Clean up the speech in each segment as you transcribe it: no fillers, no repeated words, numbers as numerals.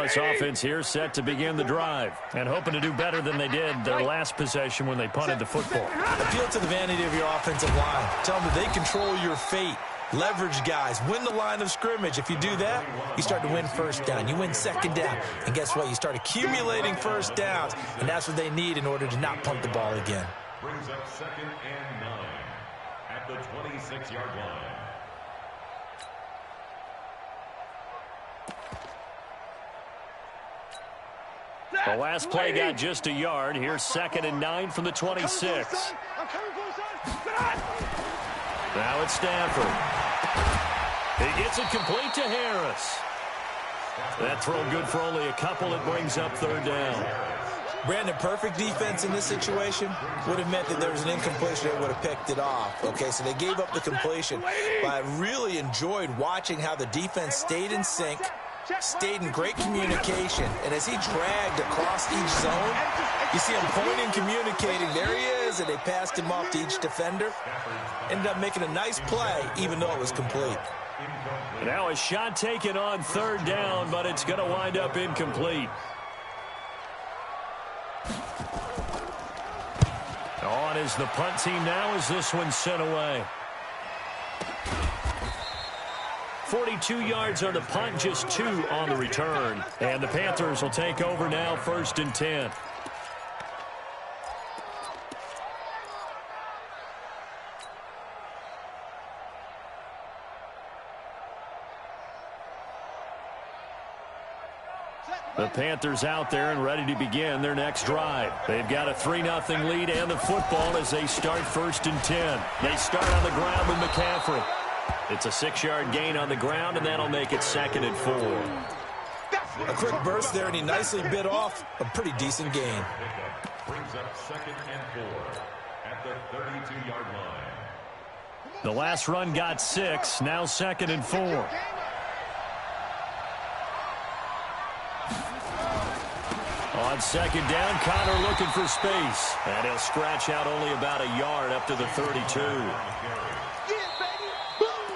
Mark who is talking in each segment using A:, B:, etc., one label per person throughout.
A: This offense here set to begin the drive and hoping to do better than they did their last possession when they punted the football.
B: Appeal to the vanity of your offensive line. Tell them that they control your fate. Leverage guys. Win the line of scrimmage. If you do that, you start to win first down. You win second down. And guess what? You start accumulating first downs. And that's what they need in order to not punt the ball again.
C: Brings up 2nd and 9 at the 26-yard line.
A: The last play got just a yard. Here's 2nd and 9 from the 26. Now it's Stafford. He gets it complete to Harris. That throw good for only a couple. It brings up 3rd down.
B: Brandon, perfect defense in this situation would have meant that there was an incompletion. They would have picked it off. Okay, so they gave up the completion. But I really enjoyed watching how the defense stayed in sync, stayed in great communication, and as he dragged across each zone, you see him pointing, communicating. There he is, and they passed him off to each defender. Ended up making a nice play, even though it was complete.
A: Now a shot taken on 3rd down, but it's going to wind up incomplete. On is the punt team now as this one's sent away. 42 yards on the punt, just 2 on the return. And the Panthers will take over now, 1st and 10. The Panthers out there and ready to begin their next drive. They've got a 3-0 lead and the football as they start 1st and 10. They start on the ground with McCaffrey. It's a 6-yard gain on the ground, and that'll make it 2nd and 4.
B: A quick burst there, and he nicely bit off a pretty decent gain.
C: Brings up 2nd and 4 at the 32-yard line.
A: The last run got 6, now 2nd and 4. On 2nd down, Connor looking for space. And he'll scratch out only about a yard up to the 32.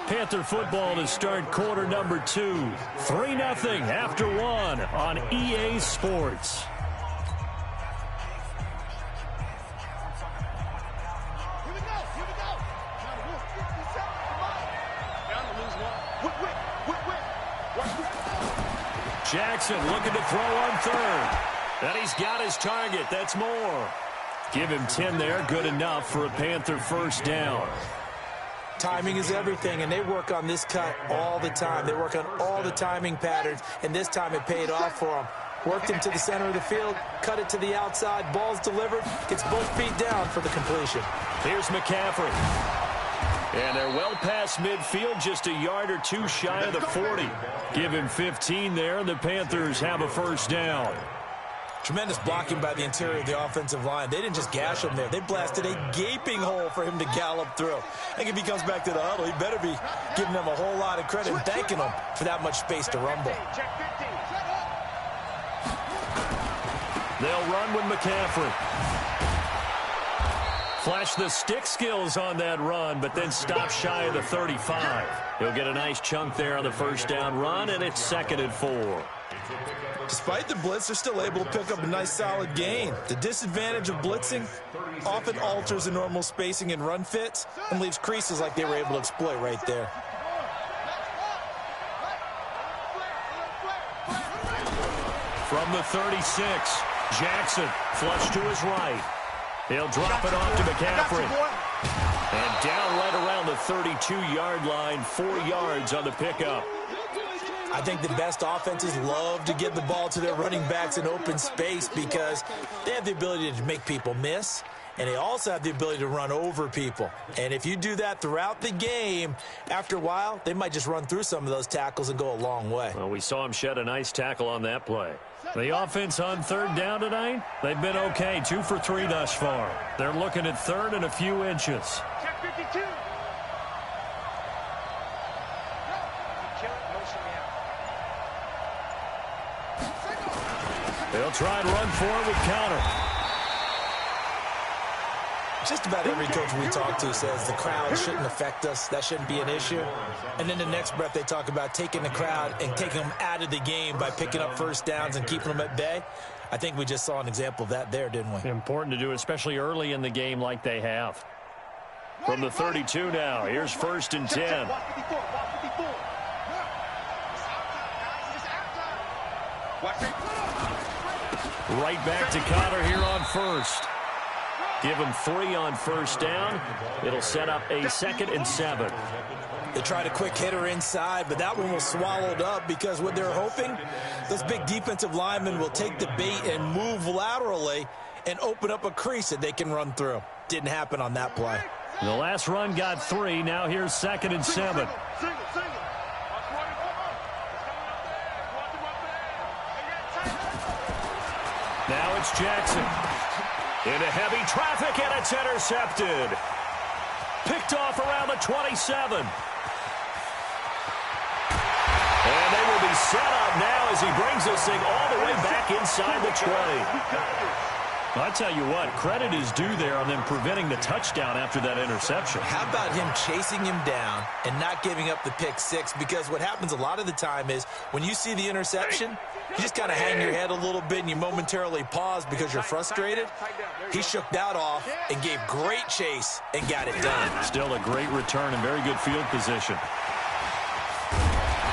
A: Panther football to start quarter number 2. 3-0 after 1 on EA Sports. Jackson looking to throw on 3rd. And he's got his target. That's more. Give him 10 there. Good enough for a Panther 1st down.
B: Timing is everything, and they work on this cut all the time. They work on all the timing patterns, and this time it paid off for them. Worked him to the center of the field, cut it to the outside, ball's delivered, gets both feet down for the completion.
A: Here's McCaffrey. And they're well past midfield, just a yard or 2 shy of the 40. Give him 15 there, and the Panthers have a 1st down.
B: Tremendous blocking by the interior of the offensive line. They didn't just gash him there. They blasted a gaping hole for him to gallop through. I think if he comes back to the huddle, he better be giving them a whole lot of credit and thanking them for that much space to rumble.
A: They'll run with McCaffrey. Flash the stick skills on that run, but then stop shy of the 35. He'll get a nice chunk there on the 1st down run, and it's 2nd and 4.
B: Despite the blitz, they're still able to pick up a nice solid gain. The disadvantage of blitzing often alters the normal spacing and run fits and leaves creases like they were able to exploit right there.
A: From the 36, Jackson flush to his right. He'll drop it off to McCaffrey. And down right around the 32-yard line, 4 yards on the pickup.
B: I think the best offenses love to get the ball to their running backs in open space because they have the ability to make people miss, and they also have the ability to run over people. And if you do that throughout the game, after a while, they might just run through some of those tackles and go a long way.
A: Well, we saw him shed a nice tackle on that play. The offense on 3rd down tonight, they've been okay, 2 for 3 thus far. They're looking at 3rd and a few inches.
D: Check 52. They'll
A: try and run for it with Connor.
B: Just about every coach we talk to says the crowd shouldn't affect us. That shouldn't be an issue. And then the next breath they talk about taking the crowd and taking them out of the game by picking up first downs and keeping them at bay. I think we just saw an example of that there, didn't we?
A: Important to do, especially early in the game like they have. From the 32 now, here's 1st and 10. Right back to Connor here on first. Give him 3 on first down. It'll set up a 2nd and 7.
B: They tried a quick hitter inside, but that one was swallowed up because what they're hoping, those big defensive linemen will take the bait and move laterally and open up a crease that they can run through. Didn't happen on that play.
A: The last run got 3. Now here's 2nd and 7. Now it's Jackson. Into heavy traffic, and it's intercepted. Picked off around the 27. And they will be set up now as he brings this thing all the way back inside the 20. I tell you what, credit is due there on them preventing the touchdown after that interception.
B: How about him chasing him down and not giving up the pick 6? Because what happens a lot of the time is when you see the interception, you just kind of hang your head a little bit and you momentarily pause because you're frustrated. He shook that off and gave great chase and got it done.
A: Still a great return and very good field position.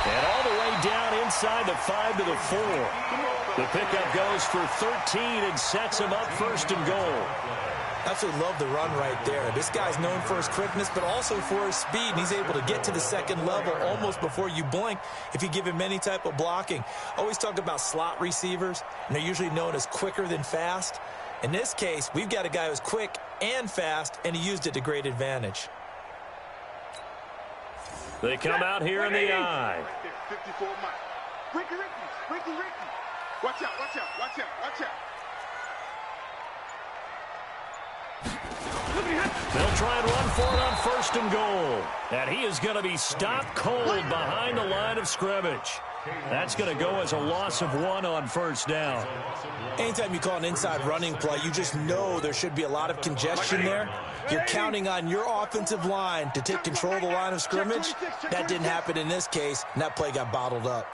A: And all the way down inside the 5 to the 4. The pickup goes for 13 and sets him up 1st and goal.
B: Absolutely love the run right there. This guy's known for his quickness, but also for his speed. And he's able to get to the 2nd level almost before you blink if you give him any type of blocking. Always talk about slot receivers, and they're usually known as quicker than fast. In this case, we've got a guy who's quick and fast, and he used it to great advantage.
A: They come out here in the eye.
D: 54 Ricky. Watch out, watch out, watch out, watch out.
A: They'll try and run for it on 1st and goal. And he is going to be stopped cold behind the line of scrimmage. That's going to go as a loss of 1 on 1st down.
B: Anytime you call an inside running play, you just know there should be a lot of congestion there. You're counting on your offensive line to take control of the line of scrimmage. That didn't happen in this case, and that play got bottled up.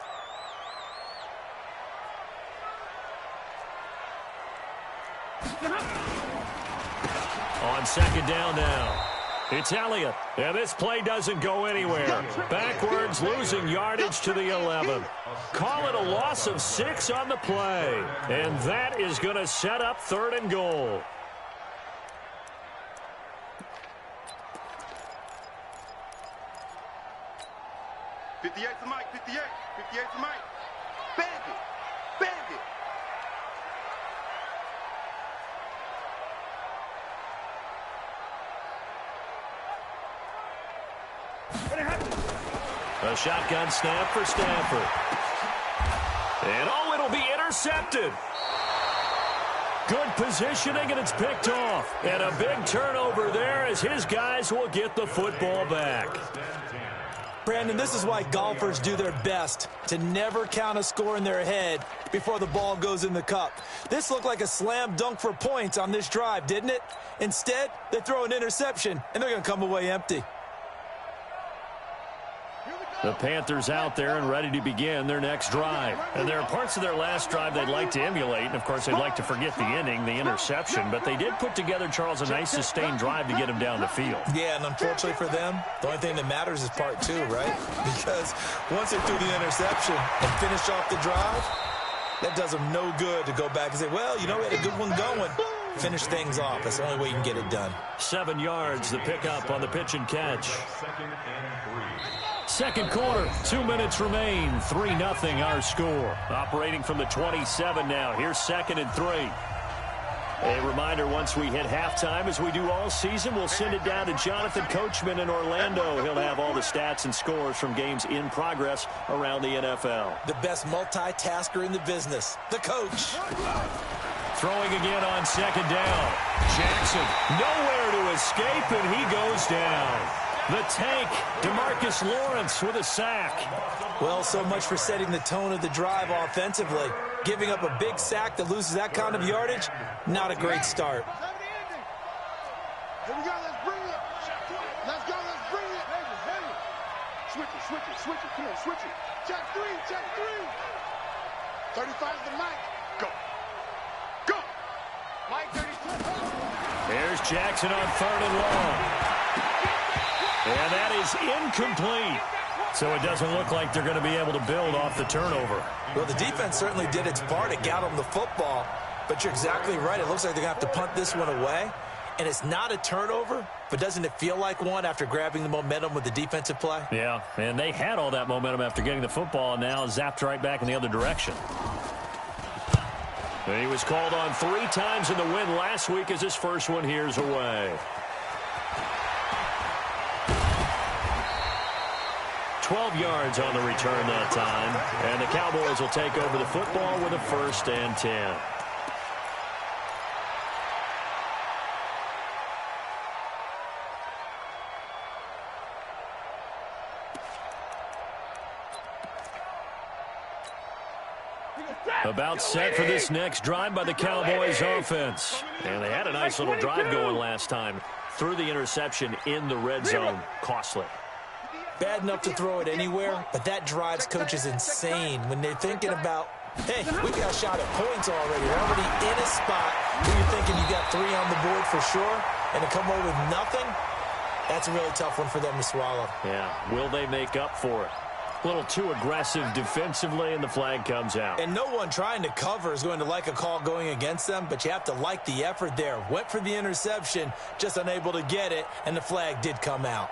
A: On 2nd down now. It's Elliott. And this play doesn't go anywhere. Backwards, losing yardage to the 11. Call it a loss of 6 on the play. And that is going to set up 3rd and goal.
D: To Mike, 58 to Mike. Bandit.
A: A shotgun snap for Stanford. And it'll be intercepted. Good positioning, and it's picked off. And a big turnover there as his guys will get the football back.
B: Brandon, this is why golfers do their best to never count a score in their head before the ball goes in the cup. This looked like a slam dunk for points on this drive, didn't it? Instead, they throw an interception, and they're going to come away empty.
A: The Panthers out there and ready to begin their next drive. And there are parts of their last drive they'd like to emulate. And, of course, they'd like to forget the inning, the interception. But they did put together, Charles, a nice sustained drive to get him down the field.
B: Yeah, and unfortunately for them, the only thing that matters is part 2, right? Because once they threw the interception and finished off the drive, that does them no good to go back and say, well, you know, we had a good one going. Finish things off. That's the only way you can get it done.
A: 7 yards, the pickup on the pitch and catch. Second quarter, 2 minutes remain. 3-0 our score. Operating from the 27 now. Here's 2nd and 3. A reminder, once we hit halftime, as we do all season, we'll send it down to Jonathan Coachman in Orlando. He'll have all the stats and scores from games in progress around the NFL.
B: The best multitasker in the business, the coach.
A: Throwing again on 2nd down. Jackson, nowhere to escape, and he goes down. The tank, DeMarcus Lawrence with a sack.
B: Well, so much for setting the tone of the drive offensively. Giving up a big sack that loses that kind of yardage, not a great start.
D: Here we go. Let's bring it. Let's go. Let's bring it. Switch it. Switch it. Switch it. Come on. Switch it. Check three. Check three. 35 is the mic. Go. Go. Mike 32.
A: Here's Jackson on 3rd and long. And that is incomplete. So it doesn't look like they're going to be able to build off the turnover.
B: Well, the defense certainly did its part. It got them the football. But you're exactly right. It looks like they're going to have to punt this one away. And it's not a turnover, but doesn't it feel like one after grabbing the momentum with the defensive play?
A: Yeah, and they had all that momentum after getting the football, and now zapped right back in the other direction. And he was called on 3 times in the win last week as his first one here's away. 12 yards on the return that time, and the Cowboys will take over the football with a 1st and 10. About set for this next drive by the Cowboys offense. And they had a nice little drive going last time. Threw the interception in the red zone. Costly.
B: Bad enough to throw it anywhere, but that drives coaches insane when they're thinking about, hey, we got a shot at points already. We're already in a spot where you're thinking you got 3 on the board for sure, and to come away with nothing, that's a really tough one for them to swallow.
A: Yeah, will they make up for it? A little too aggressive defensively, and the flag comes out.
B: And no one trying to cover is going to like a call going against them, but you have to like the effort there. Went for the interception, just unable to get it, and the flag did come out.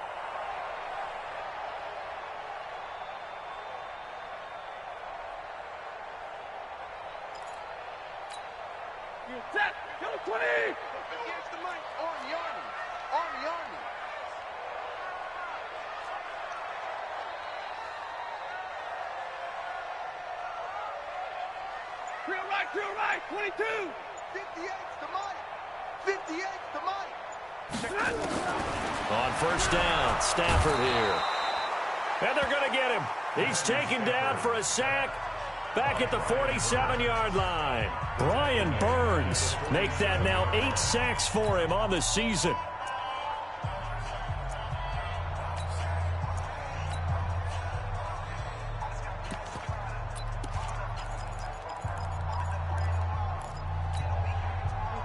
D: Set. Go 20. Against the mic. Army. Army. Real right, 22. 58's the mic. 58's the mic.
A: On 1st down, Stafford here. And they're going to get him. He's taken down for a sack back at the 47-yard line. Brian Burns make that now 8 sacks for him on the season.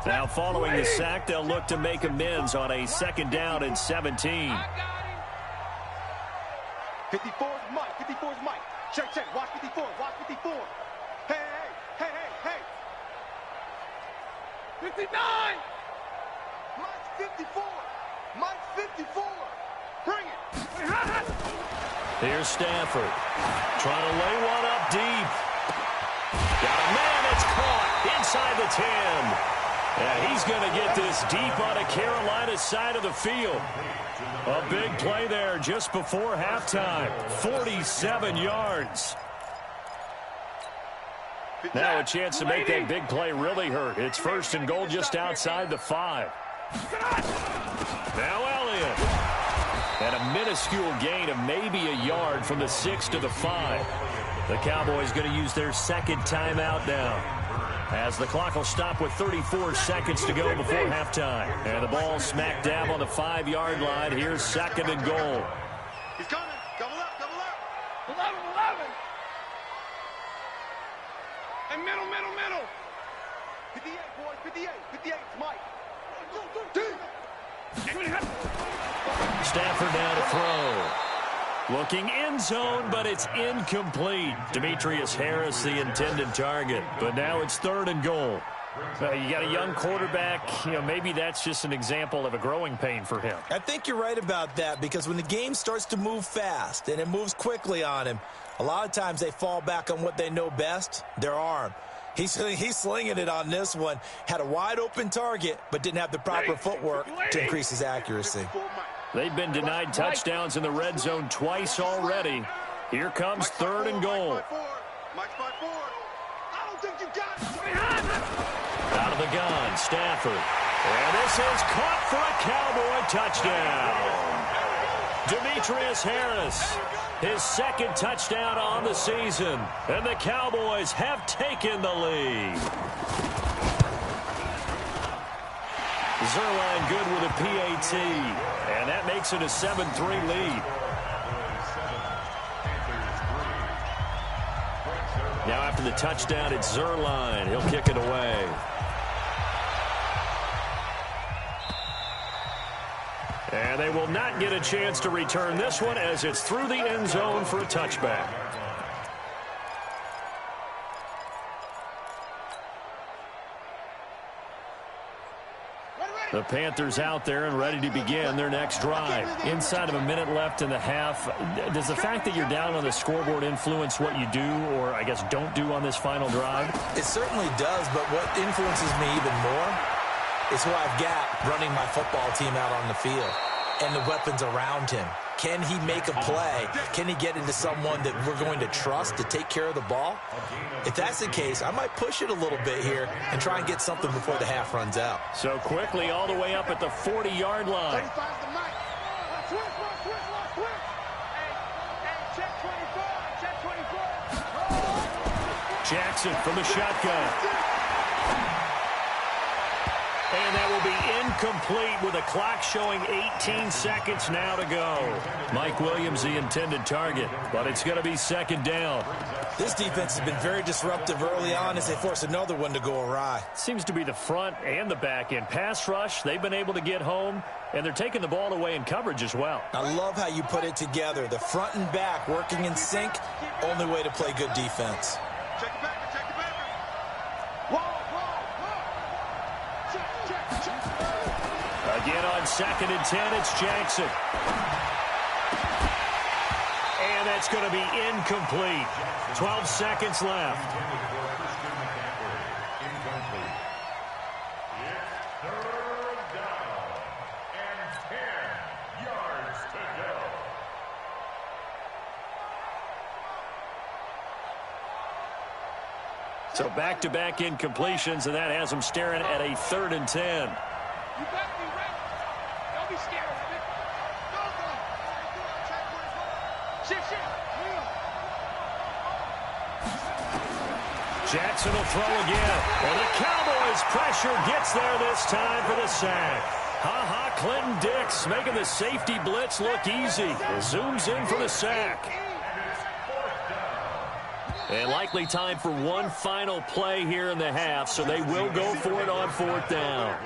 A: Now following the sack, they'll look to make amends on a 2nd down and 17.
D: 54's Mike. 54's Mike. Check. Watch 54. Watch 54. Hey. 59. Mike's 54. Mike's 54. Bring it.
A: Here's Stafford. Trying to lay one up deep. Got a man. It's caught inside the 10. Yeah, he's going to get this deep on a Carolina side of the field. A big play there just before halftime. 47 yards. Now a chance to make that big play really hurt. It's 1st and goal just outside the 5. Now Elliott. And a minuscule gain of maybe a yard from the 6 to the 5. The Cowboys going to use their 2nd timeout now, as the clock will stop with 34 seconds to go before halftime. And the ball smack dab on the 5-yard line. Here's 2nd and goal.
D: He's coming. Double up. 11. And middle. 58, boys. 58. 58's Mike.
A: Stafford now to throw. Looking end zone, but it's incomplete. Demetrius Harris, the intended target. But now it's 3rd and goal. You got a young quarterback. Maybe that's just an example of a growing pain for him.
B: I think you're right about that, because when the game starts to move fast and it moves quickly on him, a lot of times they fall back on what they know best, their arm. He's slinging it on this one. Had a wide-open target, but didn't have the proper footwork to increase his accuracy.
A: They've been denied touchdowns in the red zone twice already. Here comes 3rd and goal.
D: Mike's by 4. I don't think you got it.
A: Out of the gun, Stafford. And this is caught for a Cowboy touchdown. Demetrius Harris, his 2nd touchdown on the season. And the Cowboys have taken the lead. Zerline good with a PAT. And that makes it a 7-3 lead. Now after the touchdown, it's Zerline. He'll kick it away. And they will not get a chance to return this one as it's through the end zone for a touchback. The Panthers out there and ready to begin their next drive. Inside of a minute left in the half, does the fact that you're down on the scoreboard influence what you do or, I guess, don't do on this final drive?
B: It certainly does, but what influences me even more is who I've got running my football team out on the field and the weapons around him. Can he make a play? Can he get into someone that we're going to trust to take care of the ball? If that's the case, I might push it a little bit here and try and get something before the half runs out.
A: So quickly all the way up at the 40-yard line. Jackson from the shotgun. And that will be incomplete with a clock showing 18 seconds now to go. Mike Williams, the intended target, but it's going to be second down.
B: This defense has been very disruptive early on as they force another one to go awry.
A: Seems to be the front and the back end. Pass rush, they've been able to get home, and they're taking the ball away in coverage as well.
B: I love how you put it together. The front and back working in sync, only way to play good defense.
D: Check it back.
A: Again on 2nd and 10, it's Jackson. And that's going to be incomplete. 12 seconds left.
C: It's third down and 10 yards to go.
A: So back-to-back incompletions, and that has them staring at a 3rd and 10.
D: You better be ready. Don't be scared of it. Go. Shift.
A: Jackson will throw again. And the Cowboys pressure gets there this time for the sack. Clinton Dix making the safety blitz look easy. Zooms in for the sack. And likely time for one final play here in the half, so they will go for it on 4th down.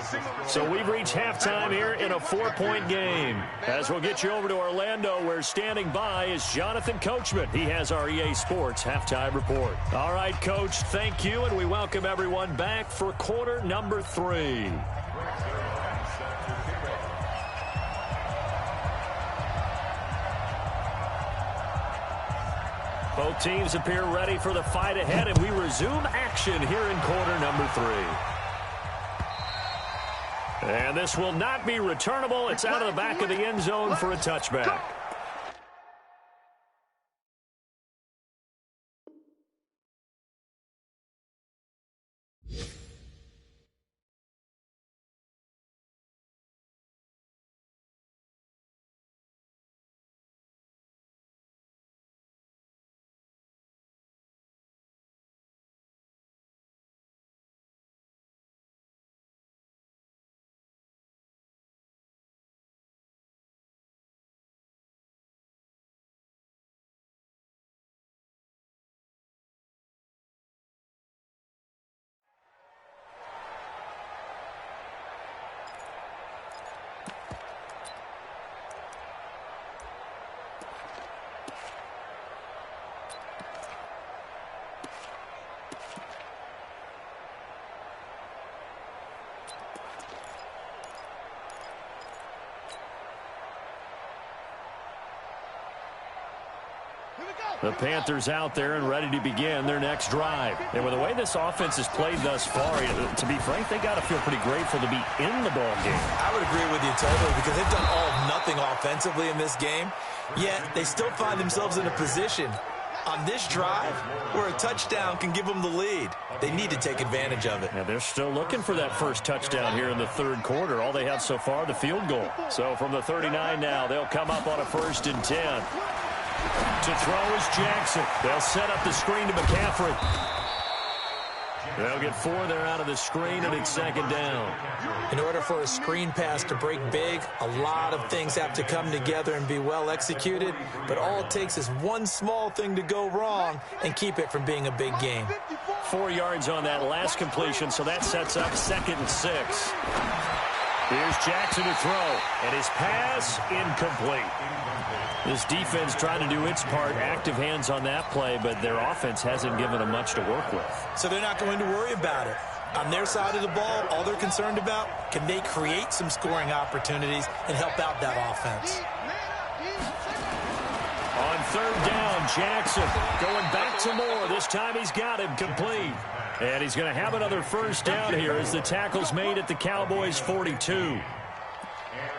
A: So we've reached halftime here in a 4-point game. As we'll get you over to Orlando, where standing by is Jonathan Coachman. He has our EA Sports halftime report. All right, Coach, thank you, and we welcome everyone back for quarter number 3. Both teams appear ready for the fight ahead, and we resume action here in quarter number 3. And this will not be returnable. It's out of the back of the end zone for a touchback. The Panthers out there and ready to begin their next drive. And with the way this offense has played thus far, to be frank, they got to feel pretty grateful to be in the ball game.
B: I would agree with you totally because they've done all of nothing offensively in this game, yet they still find themselves in a position on this drive where a touchdown can give them the lead. They need to take advantage of it.
A: Now they're still looking for that first touchdown here in the 3rd quarter. All they have so far, the field goal. So from the 39 now, they'll come up on a 1st and 10. To throw is Jackson. They'll set up the screen to McCaffrey. They'll get 4 there out of the screen, and it's second down.
B: In order for a screen pass to break big, a lot of things have to come together and be well executed, but all it takes is one small thing to go wrong and keep it from being a big game.
A: 4 yards on that last completion, so that sets up 2nd and 6. Here's Jackson to throw, and his pass incomplete. This defense trying to do its part, active hands on that play, but their offense hasn't given them much to work with.
B: So they're not going to worry about it. On their side of the ball, all they're concerned about, can they create some scoring opportunities and help out that offense?
A: On 3rd down, Jackson going back to Moore. This time he's got him complete. And he's going to have another 1st down here as the tackle's made at the Cowboys' 42.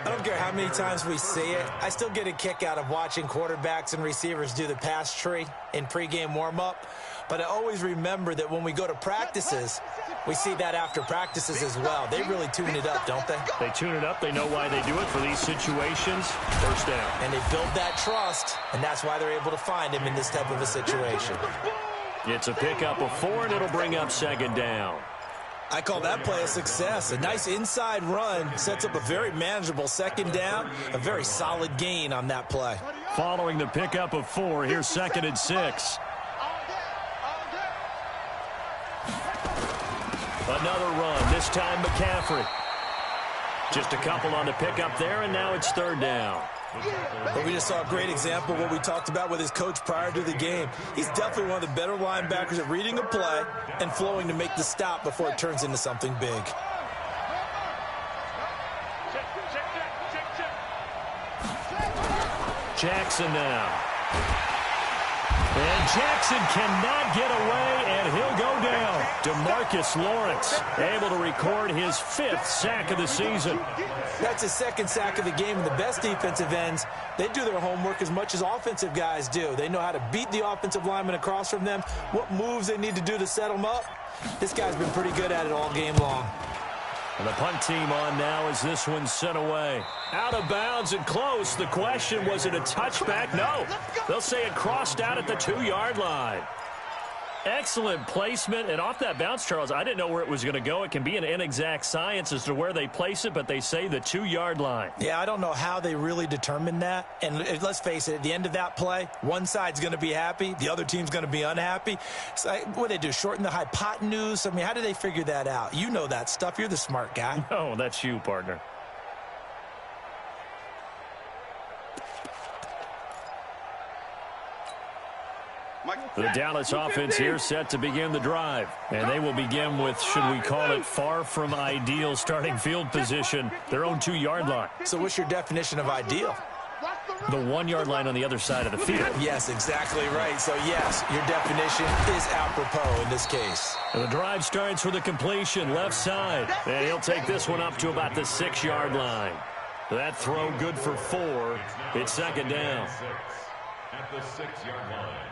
B: I don't care how many times we see it. I still get a kick out of watching quarterbacks and receivers do the pass tree in pregame warm-up. But I always remember that when we go to practices, we see that after practices as well. They really tune it up, don't they?
A: They tune it up. They know why they do it for these situations. 1st down.
B: And they build that trust, and that's why they're able to find him in this type of a situation.
A: It's a pickup of 4, and it'll bring up 2nd down.
B: I call that play a success. A nice inside run sets up a very manageable 2nd down, a very solid gain on that play.
A: Following the pickup of 4, here's 2nd and 6. Another run, this time McCaffrey. Just a couple on the pickup there, and now it's 3rd down.
B: But we just saw a great example of what we talked about with his coach prior to the game. He's definitely one of the better linebackers at reading a play and flowing to make the stop before it turns into something big.
A: Jackson now. And Jackson cannot get away, and he'll go down. DeMarcus Lawrence able to record his 5th sack of the season.
B: That's his 2nd sack of the game, and the best defensive ends, they do their homework as much as offensive guys do. They know how to beat the offensive lineman across from them, what moves they need to do to set them up. This guy's been pretty good at it all game long.
A: And the punt team on now as this one's sent away. Out of bounds and close. The question, was it a touchback? No. They'll say it crossed out at the 2-yard line. Excellent placement. And off that bounce, Charles, I didn't know where it was going to go. It can be an inexact science as to where they place it, but they say the 2-yard line.
B: Yeah, I don't know how they really determined that. And let's face it, at the end of that play, one side's going to be happy, the other team's going to be unhappy. So what do they do, shorten the hypotenuse? I mean, how do they figure that out? You know that stuff. You're the smart guy.
A: No, that's you, partner. The Dallas offense here set to begin the drive. And they will begin with, should we call it, far from ideal starting field position, their own 2-yard line.
B: So what's your definition of ideal?
A: The 1-yard line on the other side of the field.
B: Yes, exactly right. So, yes, your definition is apropos in this case.
A: And the drive starts with a completion left side. And he'll take this one up to about the 6-yard line. That throw good for 4. It's 2nd down.
C: At the 6-yard line.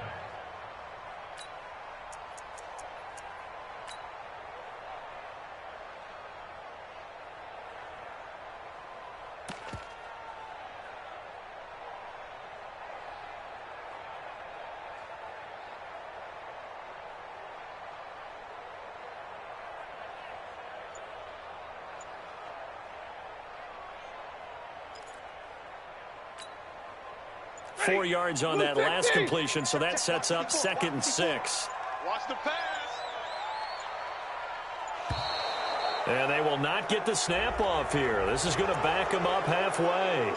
A: Four yards on that last completion, so that sets up 2nd and 6.
D: Watch the pass.
A: And they will not get the snap off here. This is going to back him up halfway.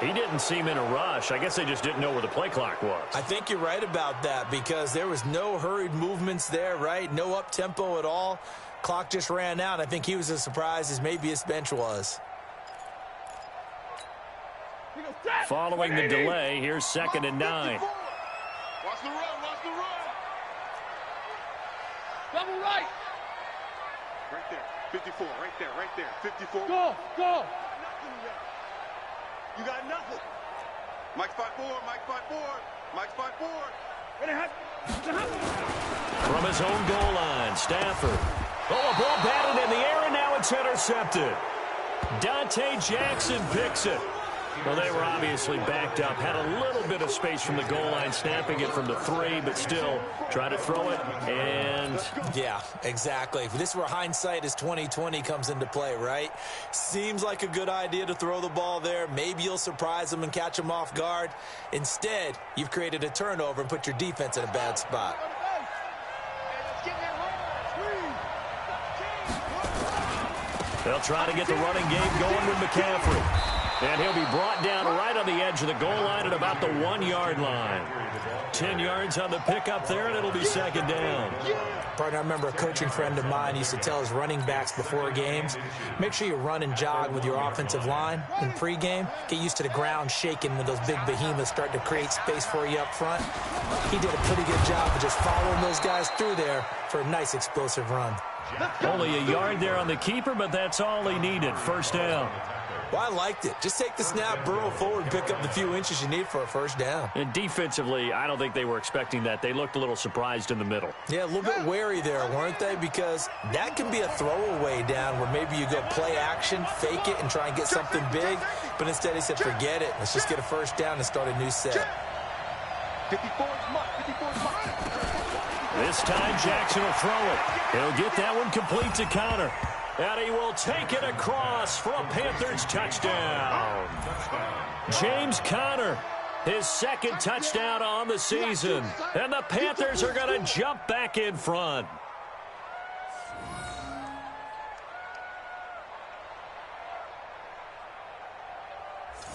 A: He didn't seem in a rush. I guess they just didn't know where the play clock was.
B: I think you're right about that because there was no hurried movements there, right? No up-tempo at all. Clock just ran out. I think he was as surprised as maybe his bench was.
A: Following the delay, here's 2nd and 9.
D: Watch the run, watch the run. Double right. Right there, 54, right there, 54. Go, go. You got nothing. Mike's 5-4, Mike's 5-4, Mike's 5-4.
A: From his own goal line, Stafford. Oh, a ball batted in the air, and now it's intercepted. Dante Jackson picks it. Well, they were obviously backed up, had a little bit of space from the goal line, snapping it from the 3, but still try to throw it, and...
B: Yeah, exactly. This is where hindsight is 20/20 comes into play, right? Seems like a good idea to throw the ball there. Maybe you'll surprise them and catch them off guard. Instead, you've created a turnover and put your defense in a bad spot.
A: They'll try to get the running game going with McCaffrey. And he'll be brought down right on the edge of the goal line at about the 1-yard line. 10 yards on the pickup there, and it'll be second down.
B: Partner, I remember a coaching friend of mine used to tell his running backs before games, make sure you run and jog with your offensive line in pregame. Get used to the ground shaking when those big behemoths start to create space for you up front. He did a pretty good job of just following those guys through there for a nice explosive run.
A: Only a yard there on the keeper, but that's all he needed. First down.
B: Well, I liked it. Just take the snap, burrow forward, and pick up the few inches you need for a first down.
A: And defensively, I don't think they were expecting that. They looked a little surprised in the middle.
B: Yeah, a little bit wary there, weren't they? Because that can be a throwaway down where maybe you go play action, fake it, and try and get something big. But instead, he said, forget it. Let's just get a first down and start a new set.
D: 54 is mark. 54 is mark.
A: This time, Jackson will throw it. He'll get that one complete to Connor. And he will take it across for a Panthers touchdown. James Conner, his second touchdown on the season. And the Panthers are going to jump back in front.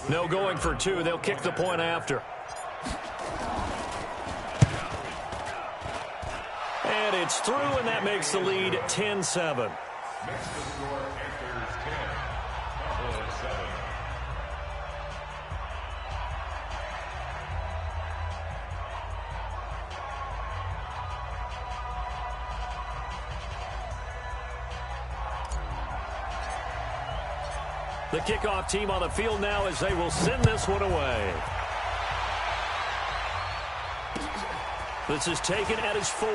A: No going for 2. They'll kick the point after. And it's through, and that makes the lead 10-7.
C: Next to score, Panthers 10, Cowboys 7.
A: The kickoff team on the field now as they will send this one away. This is taken at his 4.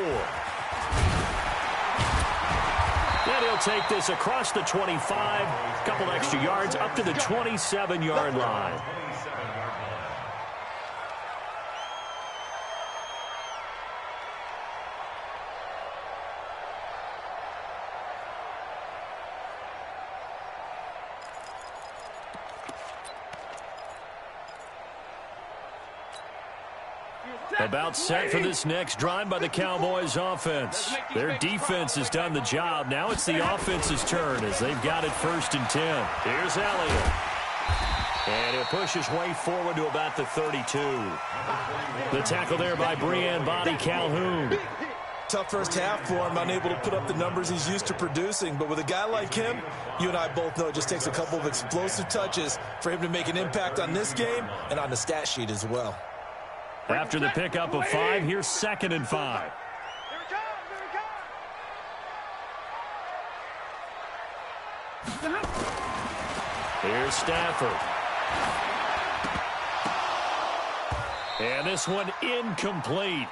A: And he'll take this across the 25, a couple extra yards up to the 27-yard line. About set for this next drive by the Cowboys offense. Their defense has done the job. Now it's the offense's turn as they've got it 1st and 10. Here's Elliott. And he'll push his way forward to about the 32. The tackle there by Brean Body Calhoun.
B: Tough first half for him, unable to put up the numbers he's used to producing. But with a guy like him, you and I both know it just takes a couple of explosive touches for him to make an impact on this game and on the stat sheet as well.
A: After the pickup of 5, here's 2nd and 5. Here's Stafford. And this one incomplete.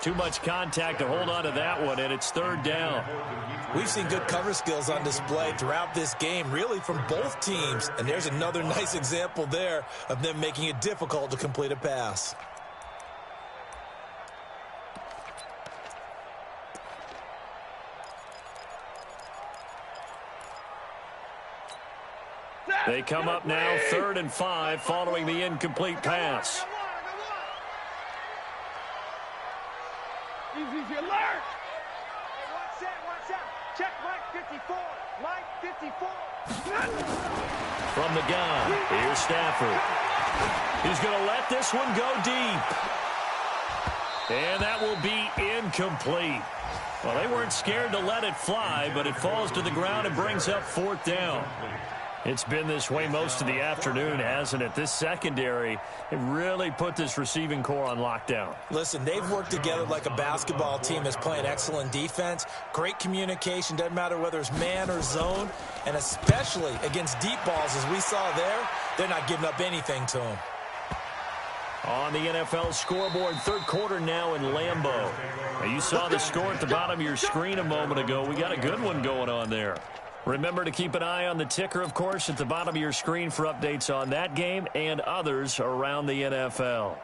A: Too much contact to hold on to that one, and it's 3rd down.
B: We've seen good cover skills on display throughout this game, really from both teams. And there's another nice example there of them making it difficult to complete a pass.
A: They come up now 3rd and 5 following the incomplete pass.
D: Easy alert! Watch out. Check Mike 54. Mike 54.
A: From the gun, here's Stafford. He's going to let this one go deep. And that will be incomplete. Well, they weren't scared to let it fly, but it falls to the ground and brings up 4th down. It's been this way most of the afternoon, hasn't it? This secondary, it really put this receiving core on lockdown.
B: Listen, they've worked together like a basketball team that's playing excellent defense. Great communication, doesn't matter whether it's man or zone. And especially against deep balls, as we saw there, they're not giving up anything to them.
A: On the NFL scoreboard, 3rd quarter now in Lambeau. Now, you saw the score at the bottom of your screen a moment ago. We got a good one going on there. Remember to keep an eye on the ticker, of course, at the bottom of your screen for updates on that game and others around the NFL.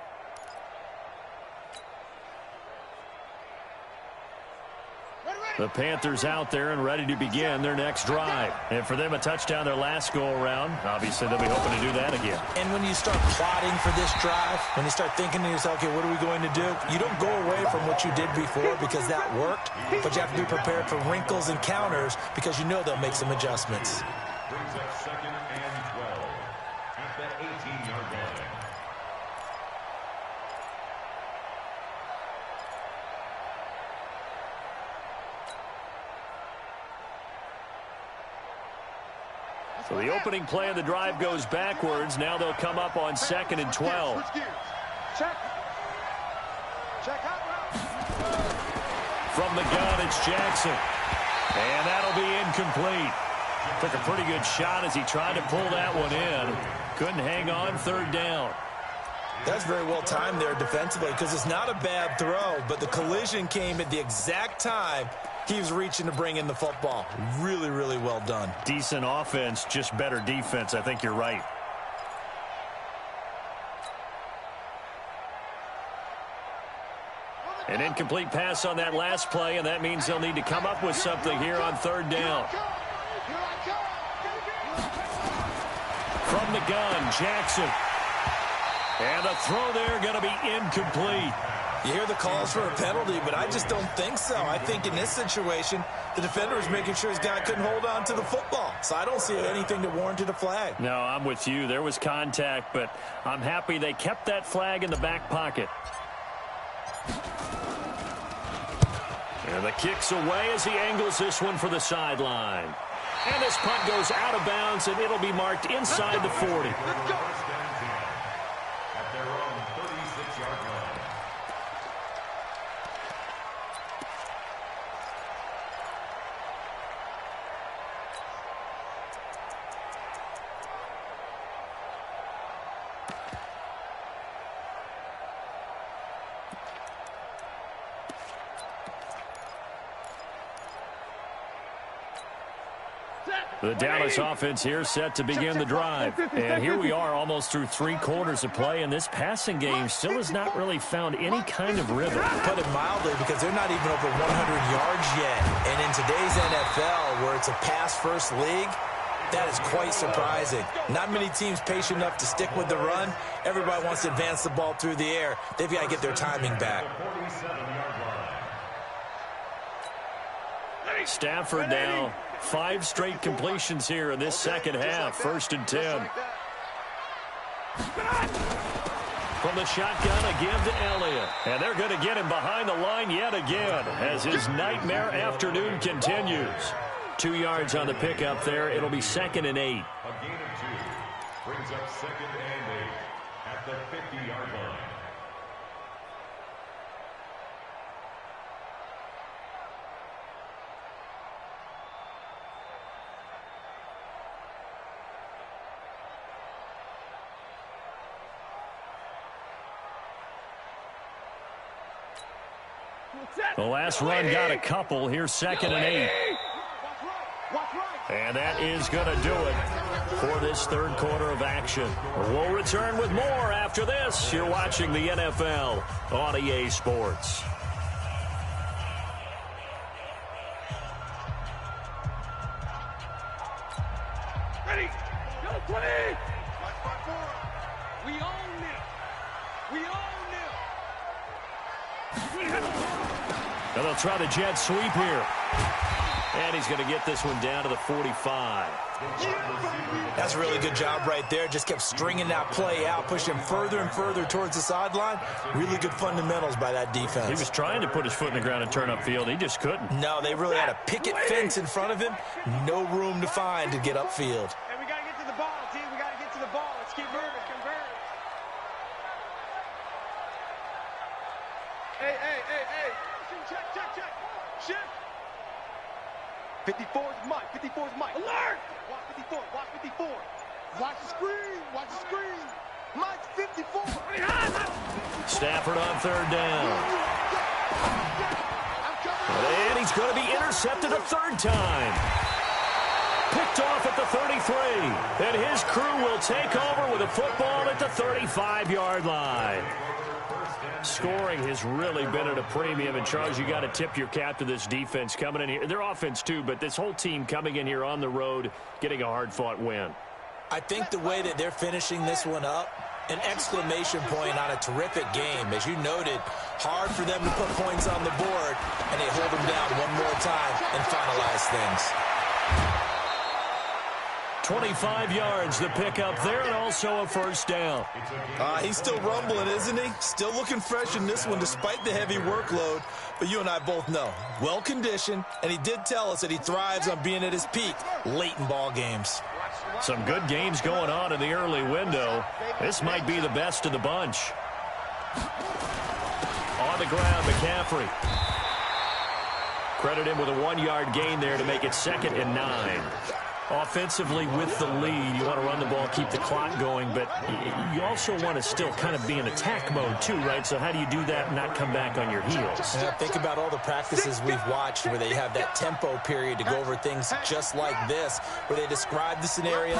A: The Panthers out there and ready to begin their next drive. And for them, a touchdown their last go-around. Obviously, they'll be hoping to do that again.
B: And when you start plotting for this drive, when you start thinking to yourself, okay, what are we going to do? You don't go away from what you did before because that worked, but you have to be prepared for wrinkles and counters because you know they'll make some adjustments.
C: Brings up 2nd and 12 at the 18-yard line.
A: So the opening play of the drive goes backwards. Now they'll come up on 2nd and 12. From the gun, it's Jackson. And that'll be incomplete. Took a pretty good shot as he tried to pull that one in. Couldn't hang on, 3rd down.
B: That's very well timed there defensively because it's not a bad throw, but the collision came at the exact time he was reaching to bring in the football. Really, really well done.
A: Decent offense, just better defense. I think you're right. An incomplete pass on that last play, and that means they'll need to come up with something here on 3rd down. From the gun, Jackson. And the throw there going to be incomplete.
B: You hear the calls for a penalty, but I just don't think so. I think in this situation, the defender was making sure his guy couldn't hold on to the football. So I don't see anything that warranted a flag.
A: No, I'm with you. There was contact, but I'm happy they kept that flag in the back pocket. And the kick's away as he angles this one for the sideline. And this punt goes out of bounds, and it'll be marked inside the 40.
C: At their own 36-yard line.
A: The Dallas offense here set to begin the drive. And here we are almost through 3 quarters of play, and this passing game still has not really found any kind of rhythm.
B: Put it mildly, because they're not even over 100 yards yet. And in today's NFL, where it's a pass-first league, that is quite surprising. Not many teams patient enough to stick with the run. Everybody wants to advance the ball through the air. They've got to get their timing back.
A: Stafford now 5 straight completions here in this second half. 1st and 10. From the shotgun, a give to Elliott. And they're going to get him behind the line yet again as his nightmare afternoon continues. 2 yards on the pickup there. It'll be 2nd and 8.
C: A gain of 2 brings up 2nd and 8 at the 50-yard line.
A: The last run got a couple. Here's 2nd and 8. And that is going to do it for this 3rd quarter of action. We'll return with more after this. You're watching the NFL on EA Sports.
D: Ready? Go 20! We own them. We own them.
A: And they'll try the jet sweep here. And he's going to get this one down to the 45.
B: That's a really good job right there. Just kept stringing that play out, pushing him further and further towards the sideline. Really good fundamentals by that defense.
A: He was trying to put his foot in the ground and turn upfield. He just couldn't.
B: No, they really had a picket fence in front of him. No room to find to get upfield.
E: And we got to get to the ball, team. We got to get to the ball. Let's keep moving. Convert. Hey. Check. Shift. 54 is Mike. 54 is Mike. Alert! Watch 54. Watch the screen. Mike's 54.
A: Stafford on 3rd down. And he's going to be intercepted a 3rd time. Picked off at the 33. And his crew will take over with a football at the 35-yard line. Scoring has really been at a premium. And, Charles, you got to tip your cap to this defense coming in here. Their offense, too, but this whole team coming in here on the road, getting a hard-fought win.
B: I think the way that they're finishing this one up, an exclamation point on a terrific game. As you noted, hard for them to put points on the board, and they hold them down one more time and finalize things.
A: 25 yards, the pickup there, and also a first down.
B: He's still rumbling, isn't he? Still looking fresh in this one despite the heavy workload. But you and I both know, well-conditioned, and he did tell us that he thrives on being at his peak late in ball games.
A: Some good games going on in the early window. This might be the best of the bunch. On the ground, McCaffrey. Credit him with a 1-yard gain there to make it 2nd and 9. Offensively with the lead, you want to run the ball, keep the clock going, but you also want to still kind of be in attack mode too, right? So how do you do that and not come back on your heels?
B: Yeah, think about all the practices we've watched where they have that tempo period to go over things just like this, where they describe the scenario,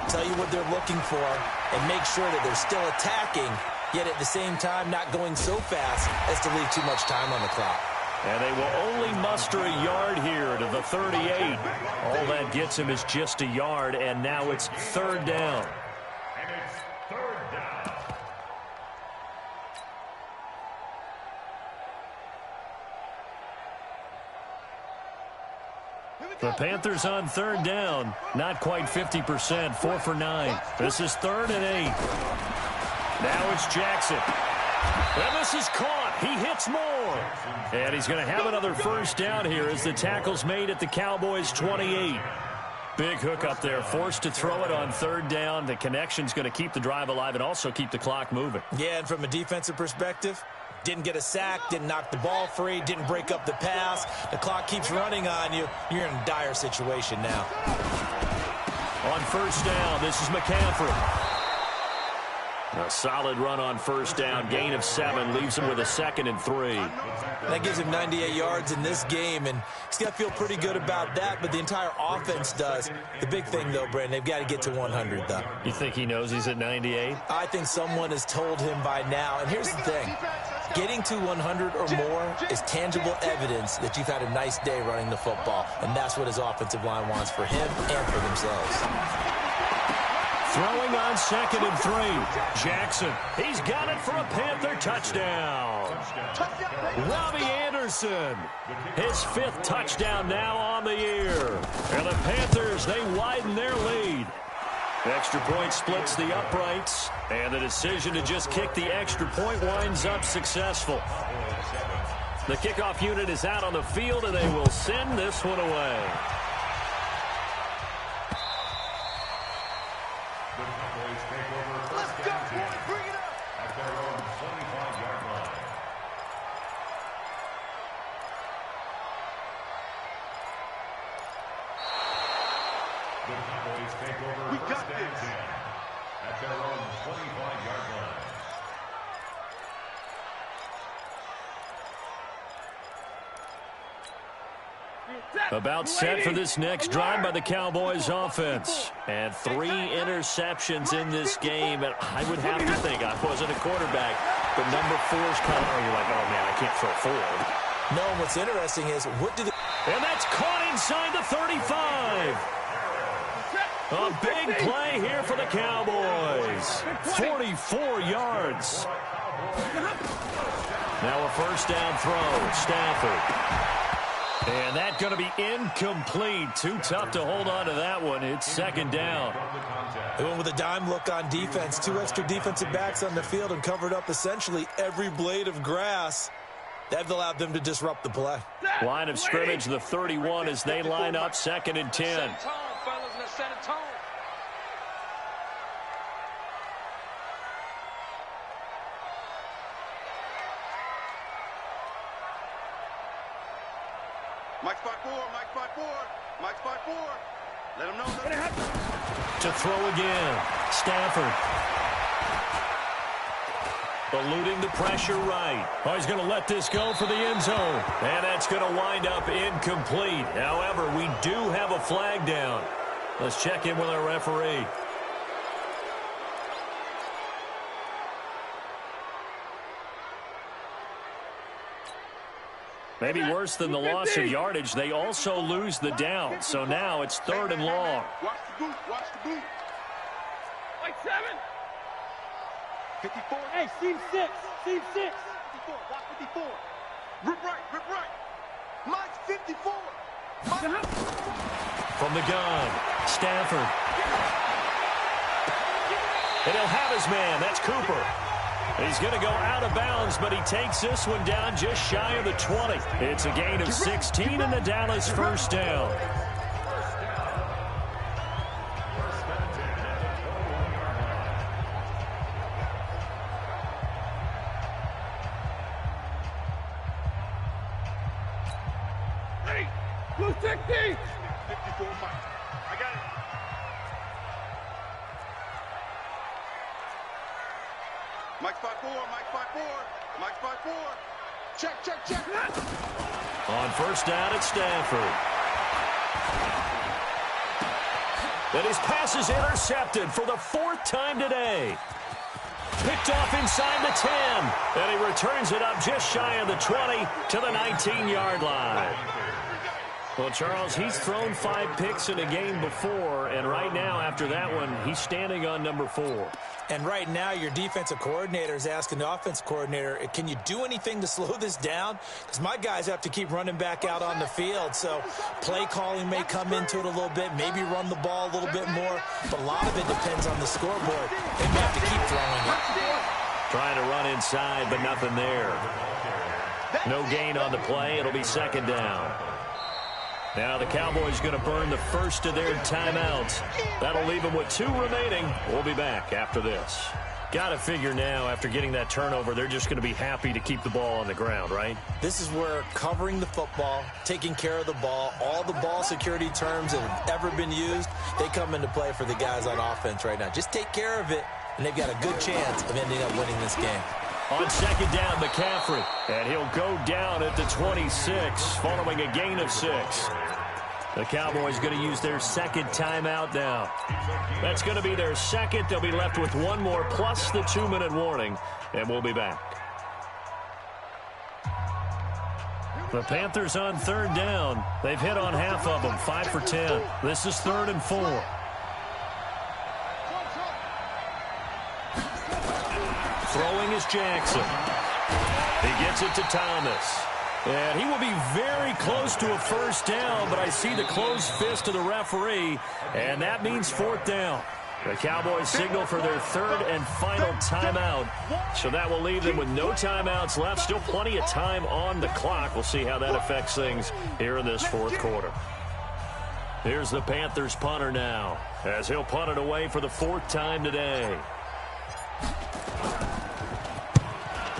B: tell you what they're looking for, and make sure that they're still attacking, yet at the same time not going so fast as to leave too much time on the clock.
A: And they will only muster a yard here to the 38. All that gets him is just a yard, and now it's 3rd down.
C: And it's 3rd down.
A: The Panthers on 3rd down. Not quite 50%, 4 for 9. This is 3rd and 8. Now it's Jackson. And this is caught. He hits more. And he's going to have another first down here as the tackle's made at the Cowboys' 28. Big hook up there. Forced to throw it on 3rd down. The connection's going to keep the drive alive and also keep the clock moving.
B: Yeah, and from a defensive perspective, didn't get a sack, didn't knock the ball free, didn't break up the pass. The clock keeps running on you. You're in a dire situation now.
A: On first down, this is McCaffrey. A solid run on first down, gain of 7, leaves him with a 2nd and 3.
B: That gives him 98 yards in this game, and he's got to feel pretty good about that, but the entire offense does. The big thing, though, Brandon, they've got to get to 100, though.
A: You think he knows he's at 98?
B: I think someone has told him by now, and here's the thing. Getting to 100 or more is tangible evidence that you've had a nice day running the football, and that's what his offensive line wants for him and for themselves.
A: Throwing on 2nd and 3. Jackson. He's got it for a Panther touchdown. Robbie Anderson. His 5th touchdown now on the year. And the Panthers, they widen their lead. Extra point splits the uprights. And the decision to just kick the extra point winds up successful. The kickoff unit is out on the field, and they will send this one away. About set for this next drive by the Cowboys offense. And 3 interceptions in this game. And I would have to think, I wasn't a quarterback, but number 4's coming. Oh, you're like, oh, man, I can't throw 4.
B: No, what's interesting is, what do they...
A: And that's caught inside the 35. A big play here for the Cowboys. 44 yards. Now a first down throw. Stafford. And that's going to be incomplete. Too tough to hold on to that one. It's 2nd down.
B: They went with a dime look on defense. 2 extra defensive backs on the field and covered up essentially every blade of grass. That allowed them to disrupt the play.
A: Line of scrimmage, the 31 as they line up 2nd and 10.
D: Mike spot 4, Mike spot 4, Mike spot 4. Let him know.
A: To throw again. Stafford. Eluding the pressure right. Oh, he's going to let this go for the end zone. And that's going to wind up incomplete. However, we do have a flag down. Let's check in with our referee. Maybe worse than the loss of yardage, they also lose the down. So now it's 3rd and long.
D: Watch the boot. Watch the boot.
E: Like 7. 54. Hey, seam 6. Seam 6. 54. Watch 54. Rip right. Rip right. Mike's 54.
A: From the gun, Stafford. And he'll have his man. That's Cooper. He's going to go out of bounds, but he takes this one down just shy of the 20. It's a gain of 16 and the Dallas first down.
E: Hey, blue 60. 54 Mike. I got it.
D: Mike's 5-4. Mike's 5-4. Mike's 5-4. Check.
A: On first down, it's Stafford. And his pass is intercepted for the 4th time today. Picked off inside the 10. And he returns it up just shy of the 20 to the 19-yard line. Well, Charles, he's thrown 5 picks in a game before, and right now, after that one, he's standing on number 4.
B: And right now, your defensive coordinator is asking the offensive coordinator, can you do anything to slow this down? Because my guys have to keep running back out on the field. So play calling may come into it a little bit, maybe run the ball a little bit more. But a lot of it depends on the scoreboard. They may have to keep throwing it.
A: Trying to run inside, but nothing there. No gain on the play. It'll be 2nd down. Now the Cowboys going to burn the first of their timeouts. That'll leave them with 2 remaining. We'll be back after this. Got to figure now, after getting that turnover, they're just going to be happy to keep the ball on the ground, right?
B: This is where covering the football, taking care of the ball, all the ball security terms that have ever been used, they come into play for the guys on offense right now. Just take care of it, and they've got a good chance of ending up winning this game.
A: On 2nd down, McCaffrey. And he'll go down at the 26 following a gain of 6. The Cowboys going to use their 2nd timeout now. That's going to be their 2nd. They'll be left with 1 more plus the 2-minute warning, and we'll be back. The Panthers on 3rd down. They've hit on half of them, 5 for 10. This is 3rd and 4. Throwing is Jackson. He gets it to Thomas. And he will be very close to a first down, but I see the closed fist of the referee, and that means 4th down. The Cowboys signal for their 3rd and final timeout, so that will leave them with no timeouts left. Still plenty of time on the clock. We'll see how that affects things here in this 4th quarter. Here's the Panthers punter now, as he'll punt it away for the 4th time today.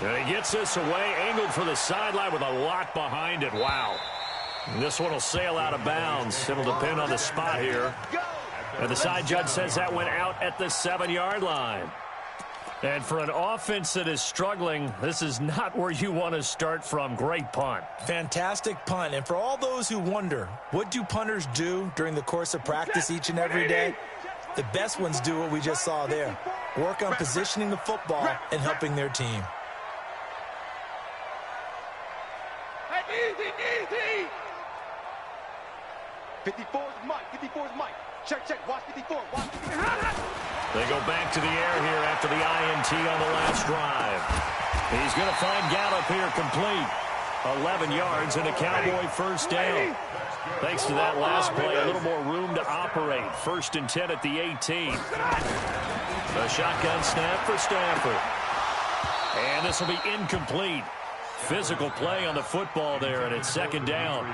A: And he gets this away, angled for the sideline with a lot behind it. Wow. And this one will sail out of bounds. It'll depend on the spot here. And the side judge says that went out at the 7-yard line. And for an offense that is struggling, this is not where you want to start from. Great punt.
B: Fantastic punt. And for all those who wonder, what do punters do during the course of practice each and every day? The best ones do what we just saw there. Work on positioning the football and helping their team.
E: Easy. 54 is Mike. 54 is Mike. Check. Watch 54. Watch 54.
A: They go back to the air here after the INT on the last drive. He's going to find Gallup here complete. 11 yards and a Cowboy first down. Thanks to that last play, a little more room to operate. 1st and 10 at the 18. A shotgun snap for Stafford. And this will be incomplete. Physical play on the football there, and it's 2nd down.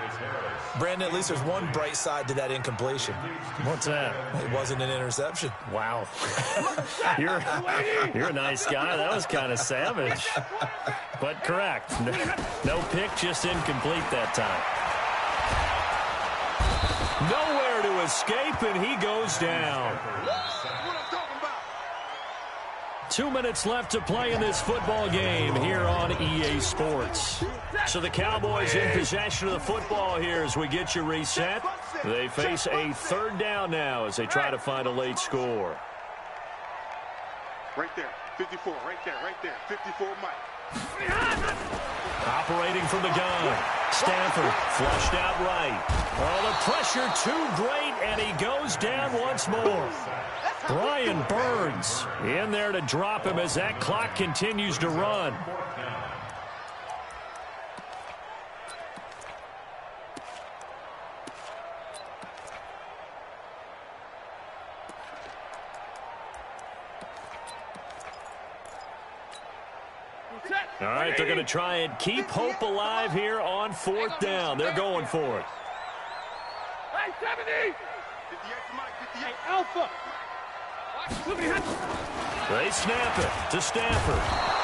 B: Brandon, at least there's one bright side to that incompletion.
A: What's that?
B: It wasn't an interception.
A: Wow. You're a nice guy. That was kind of savage. But correct. No pick, just incomplete that time. Nowhere to escape, and he goes down. 2 minutes left to play in this football game here on EA Sports. So the Cowboys in possession of the football here as we get you reset. They face a third down now as they try to find a late score.
D: Right there, 54, right there, 54 Mike.
A: Operating from the gun. Stanford flushed out right. Oh, the pressure too great, and he goes down once more. Brian Burns in there to drop him as that clock continues to run. All right, they're going to try and keep hope alive here on fourth down. They're going for it.
E: Hey, 70!
D: 58 Mike, 58.
E: Alpha!
A: They snap it to Stanford.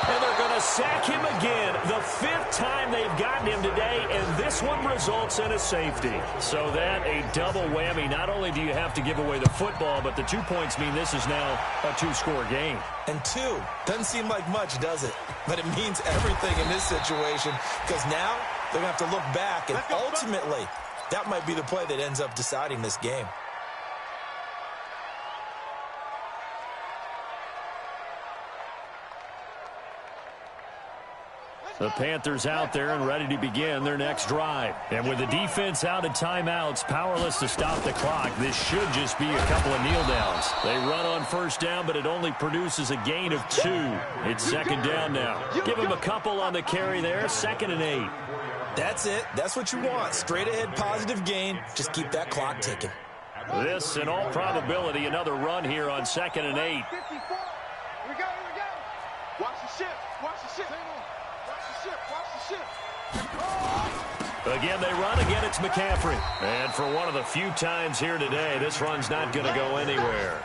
A: And they're going to sack him again. The fifth time they've gotten him today, and this one results in a safety. So that a double whammy. Not only do you have to give away the football, but the 2 points mean this is now a two-score game.
B: And two, doesn't seem like much, does it? But it means everything in this situation because now they're going to have to look back, and ultimately that might be the play that ends up deciding this game.
A: The Panthers out there and ready to begin their next drive. And with the defense out of timeouts, powerless to stop the clock, this should just be a couple of kneel downs. They run on first down, but it only produces a gain of 2. It's second down now. Give them a couple on the carry there, 2nd and 8.
B: That's it. That's what you want. Straight ahead positive gain. Just keep that clock ticking.
A: This, in all probability, another run here on 2nd and 8.
E: 54. Here we go. Watch the shift. Watch the shift. Watch the shift.
A: Again, they run. Again, it's McCaffrey. And for one of the few times here today, this run's not going to go anywhere.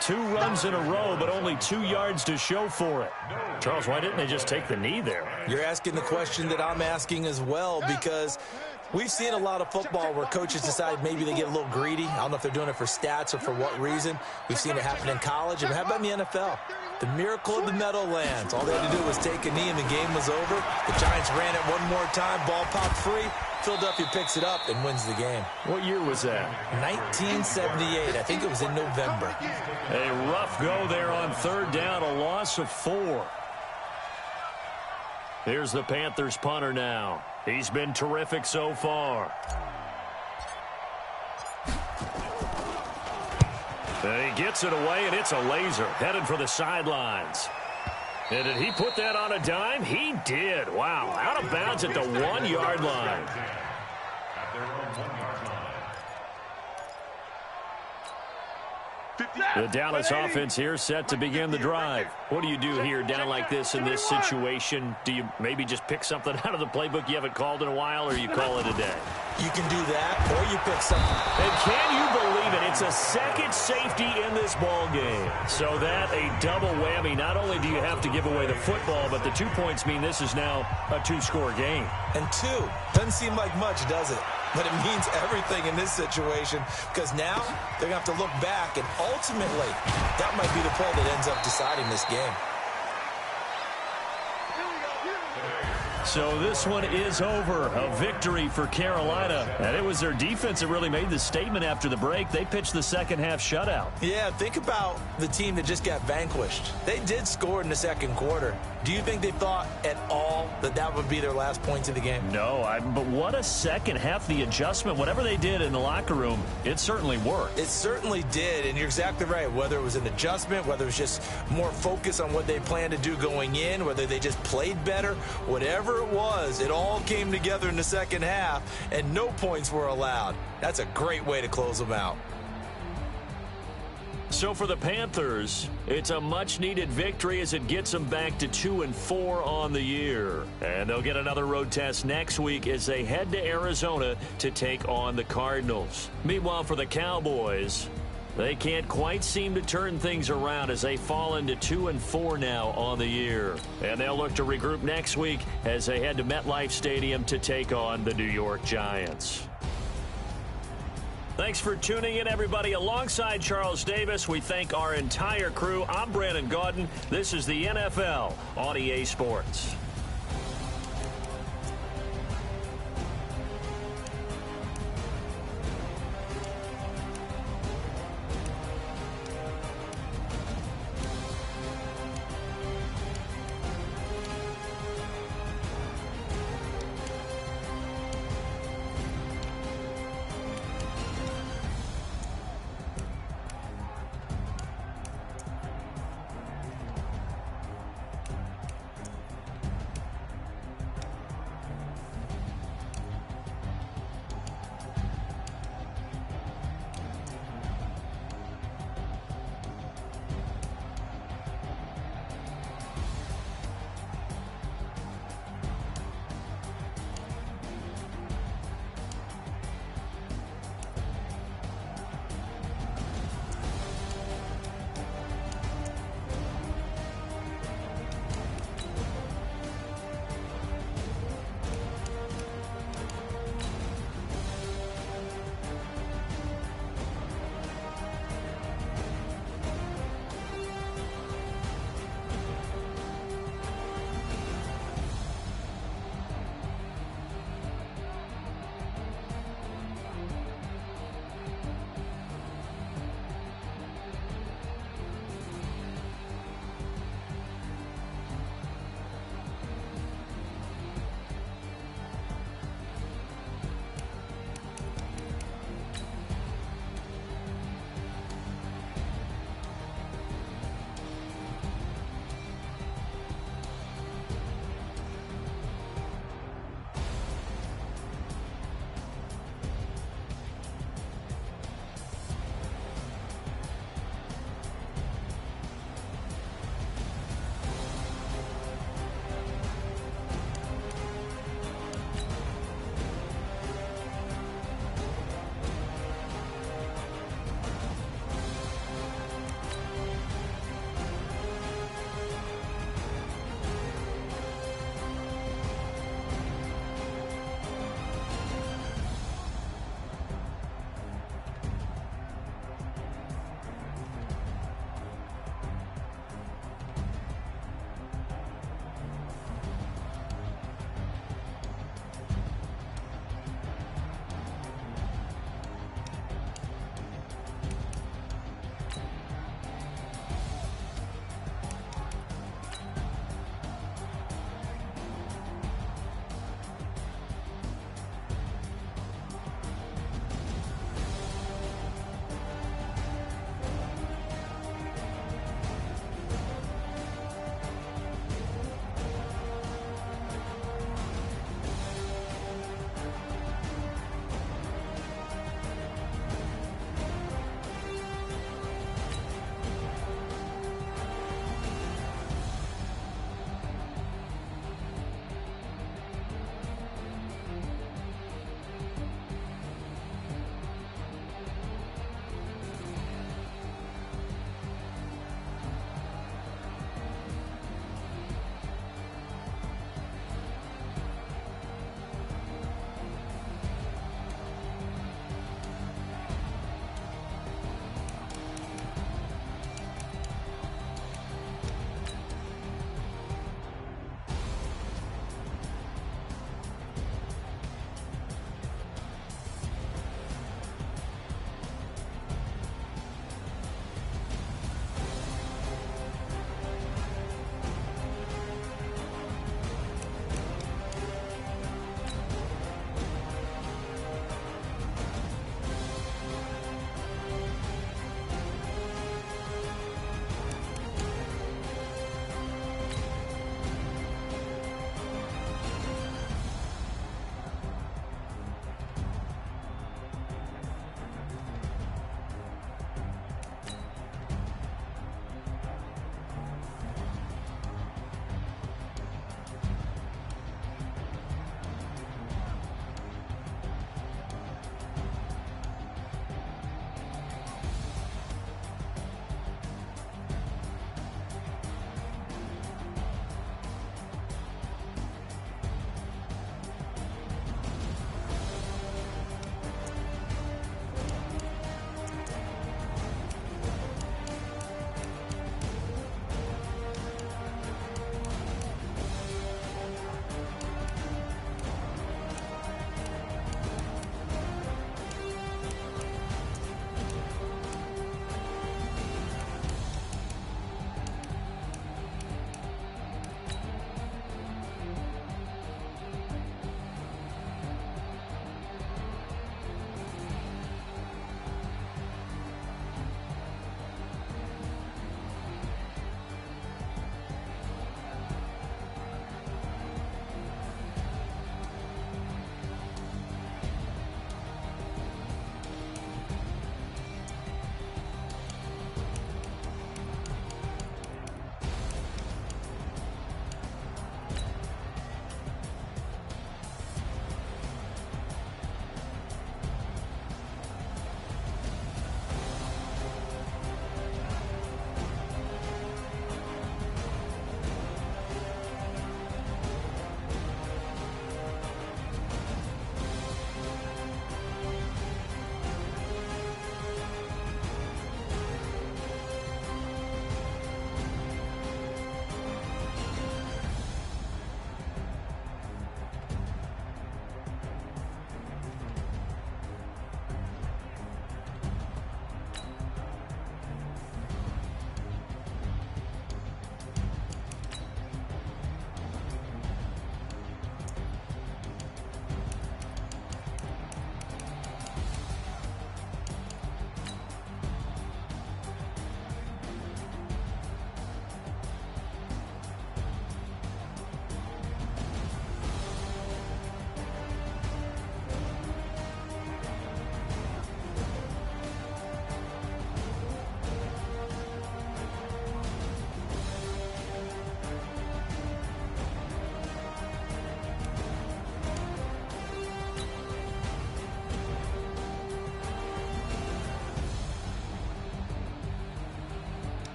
A: 2 runs in a row, but only 2 yards to show for it. Charles, why didn't they just take the knee there?
B: You're asking the question that I'm asking as well, because we've seen a lot of football where coaches decide maybe they get a little greedy. I don't know if they're doing it for stats or for what reason. We've seen it happen in college. And how about in the NFL? The miracle of the Meadowlands. All they had to do was take a knee and the game was over. The Giants ran it one more time. Ball popped free. Philadelphia picks it up and wins the game.
A: What year was that?
B: 1978. I think it was in November.
A: A rough go there on third down. A loss of 4. Here's the Panthers punter now. He's been terrific so far. And he gets it away, and it's a laser headed for the sidelines. And did he put that on a dime? He did. Wow, out of bounds at the 1-yard line. The Dallas offense here set to begin the drive. What do you do here down like this in this situation? Do you maybe just pick something out of the playbook you haven't called in a while, or you call it a day?
B: You can do that, or you pick something.
A: And can you believe it? It's a second safety in this ball game. So that a double whammy. Not only do you have to give away the football, but the 2 points mean this is now a 2-score game.
B: And 2, doesn't seem like much, does it? But it means everything in this situation because now they're going to have to look back, and ultimately that might be the play that ends up deciding this game.
A: So this one is over. A victory for Carolina. And it was their defense that really made the statement after the break. They pitched the second-half shutout.
B: Yeah, think about the team that just got vanquished. They did score in the second quarter. Do you think they thought at all that that would be their last points of the game?
A: No, but what a second half. The adjustment, whatever they did in the locker room, it certainly worked.
B: It certainly did, and you're exactly right. Whether it was an adjustment, whether it was just more focus on what they planned to do going in, whether they just played better, whatever it was, it all came together in the second half, and no points were allowed. That's a great way to close them out.
A: So for the Panthers, it's a much-needed victory as it gets them back to 2-4 on the year. And they'll get another road test next week as they head to Arizona to take on the Cardinals. Meanwhile, for the Cowboys, they can't quite seem to turn things around as they fall into 2-4 now on the year. And they'll look to regroup next week as they head to MetLife Stadium to take on the New York Giants. Thanks for tuning in, everybody. Alongside Charles Davis, we thank our entire crew. I'm Brandon Gaudin. This is the NFL on EA Sports.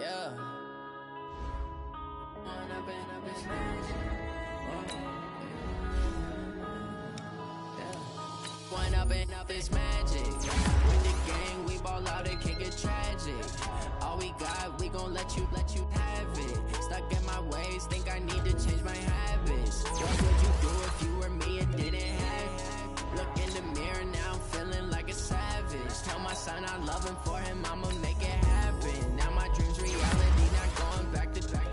F: Yeah. Wind up and it's magic. Wind up and it's magic. With the gang, we ball out, it can get tragic. All we got, we gon' let you have it. Stuck in my ways, think I need to change my habits. What would you do if you were me and didn't have it? Look in the mirror, now I'm feeling like a savage. Tell my son I love him, for him I'ma make it happen. Now my dream's reality, not going back to back.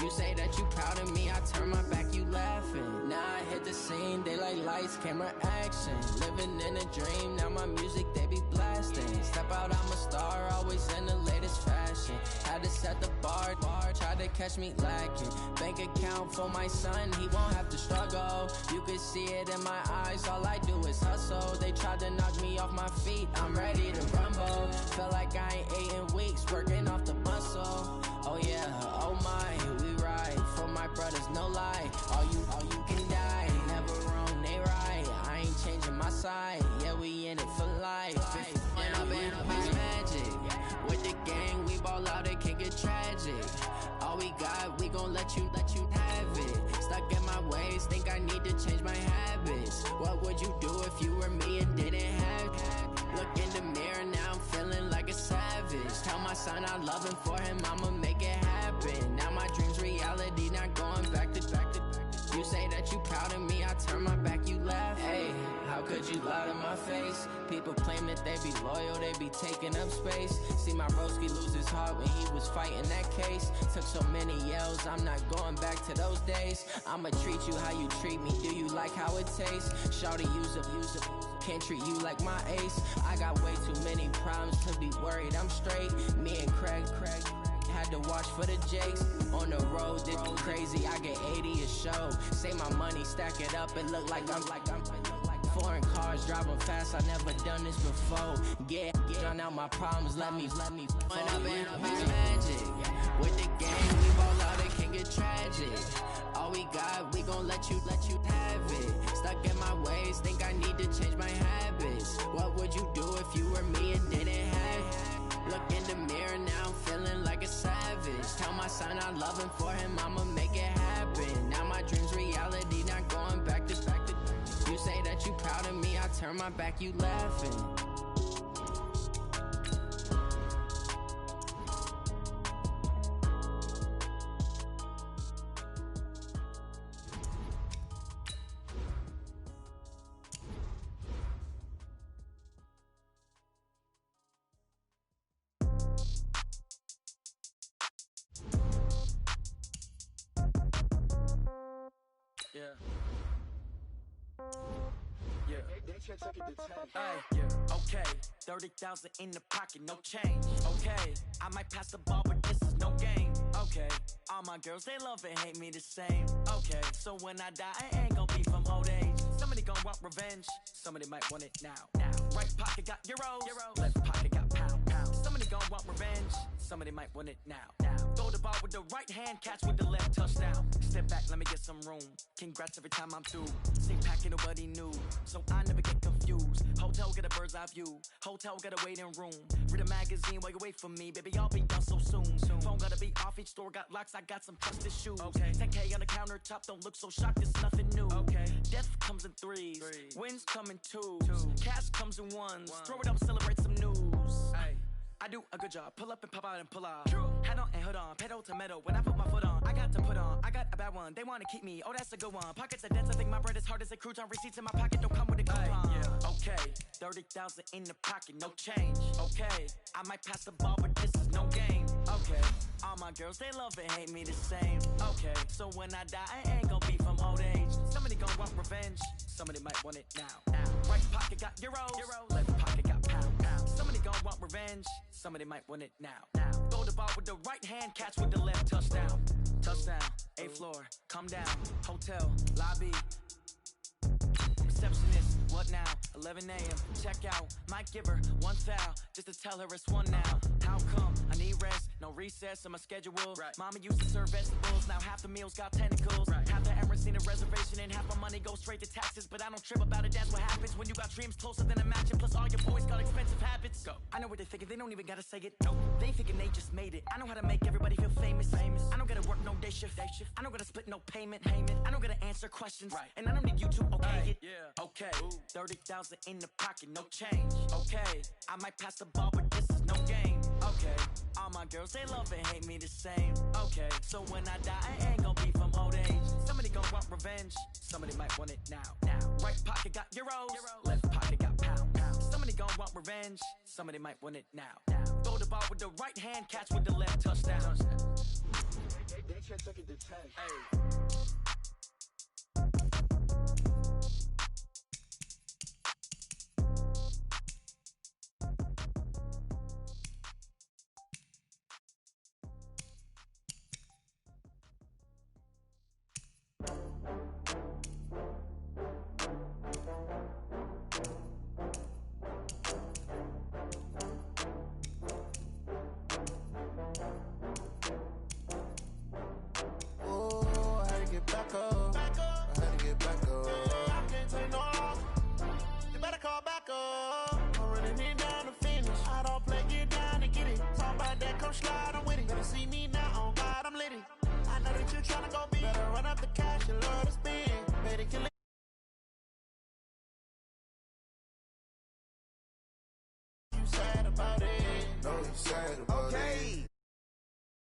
F: You say that you proud of me, I turn my back, you laughing. Now I hit the scene, they like lights, camera, action. Living in a dream, now my music, they be blasting. Step out, I'm a star, always in the latest fashion. Had to set the bar, tried to catch me lacking. Bank account for my son, he won't have to struggle. You can see it in my eyes, all I do is hustle. They tried to knock me off my feet, I'm ready to rumble. Felt like I ain't ate in weeks, working off the muscle. Oh yeah, oh my, we ride for my brothers, no lie. All you can die, never wrong, they right. I ain't changing my side, yeah, we in it for life. When up and up is magic. With the gang, we ball out, it can get tragic. All we got, we gon' let you have it. Stuck in my ways, think I need to change my habits. What would you do if you were me and didn't have it? Look in the mirror, now I'm feeling like a savage. Tell my son I love him, for him I'ma make it happen. Now my dream's reality, not going back to back. You say that you proud of me, I turn my back, you laugh. Hey, how could you lie to my face? People claim that they be loyal, they be taking up space. See my broski lose his heart when he was fighting that case. Took so many yells, I'm not going back to those days. I'ma treat you how you treat me, do you like how it tastes? Shawty, use up, can't treat you like my ace. I got way too many problems to be worried, I'm straight. Me and Craig had to watch for the Jakes. On the road, this crazy, I get 80 a show. Say my money, stack it up, it look like I'm foreign cars, driving fast, I never done this before. Get drown out my problems, let me When up and up is magic. With the gang, we ball out, it can get tragic. All we got, we gon' let you have it. Stuck in my ways, think I need to change my habits. What would you do if you were me and didn't have it? Look in the mirror, now I'm feeling like a savage. Tell my son I love him, for him I'ma make it happen. Now my dream's reality, not going back to back. You say that you proud of me, I turn my back, you laughing. Yeah.
G: Okay, 30,000 in the pocket, no change. Okay, I might pass the ball, but this is no game. Okay, all my girls, they love and hate me the same. Okay, so when I die, I ain't gon' be from old age. Somebody gon' want revenge, somebody might want it now. Right pocket got euros, left pocket got pounds. Somebody gon' want revenge, somebody might want it now. Throw the ball with the right hand, catch with the left, touchdown. Step back, let me get some room. Congrats every time I'm through. Same packet, nobody knew, so I never get confused. Hotel get a bird's eye view, hotel got a waiting room. Read a magazine while you wait for me, baby, I'll be done so soon. Phone gotta be off, each store got locks, I got some trusted shoes. Okay, 10K on the countertop, don't look so shocked, it's nothing new. Okay, death comes in threes, wins come in twos, cash comes in ones. Throw it up, celebrate some news. Ay. I do a good job, pull up and pop out and pull off. Hat on and hood on, pedal to metal. When I put my foot on, I got to put on. I got a bad one, they wanna keep me, oh that's a good one. Pockets are dense, I think my bread is hard as a crouton. Receipts in my pocket don't come with a coupon. Okay, 30,000 in the pocket, no change. Okay, I might pass the ball, but this is no game. Okay, all my girls, they love and hate me the same. Okay, so when I die, I ain't gon' be from old age. Somebody gon' want revenge, somebody might want it now. Right pocket got euros, left pocket got pounds. Somebody gon' want revenge, somebody might want it now. Throw the ball with the right hand, catch with the left, touchdown. Touchdown, 8th floor, come down. Hotel, lobby, receptionist, What now? 11 a.m. Check out. Might give her one foul just to tell her it's one now. How come? I need rest. No recess on my schedule. Right. Mama used to serve vegetables. Now half the meals got tentacles. Right. Half the Emirates need a reservation and half my money goes straight to taxes. But I don't trip about it. That's what happens when you got dreams closer than a match. Plus all your boys got expensive habits. Go. I know what they're thinking. They don't even gotta say it. No. They thinking they just made it. I know how to make everybody feel famous. I don't gotta work no day shift. I don't gotta split no payment. I don't gotta answer questions. Right. And I don't need you to okay it. Yeah. Okay. 30,000 in the pocket, no change. Okay. I might pass the ball, but this is no game. Okay. All my girls, they love and hate me the same. Okay. So when I die, I ain't gonna be from old age. Somebody gon' want revenge. Somebody might want it now. Right pocket got euros. Left pocket got pound. Somebody gon' want revenge. Somebody might want it now. Throw the ball with the right hand, catch with the left, touchdown.
E: They can't take it to 10.
G: Hey.
H: Sad about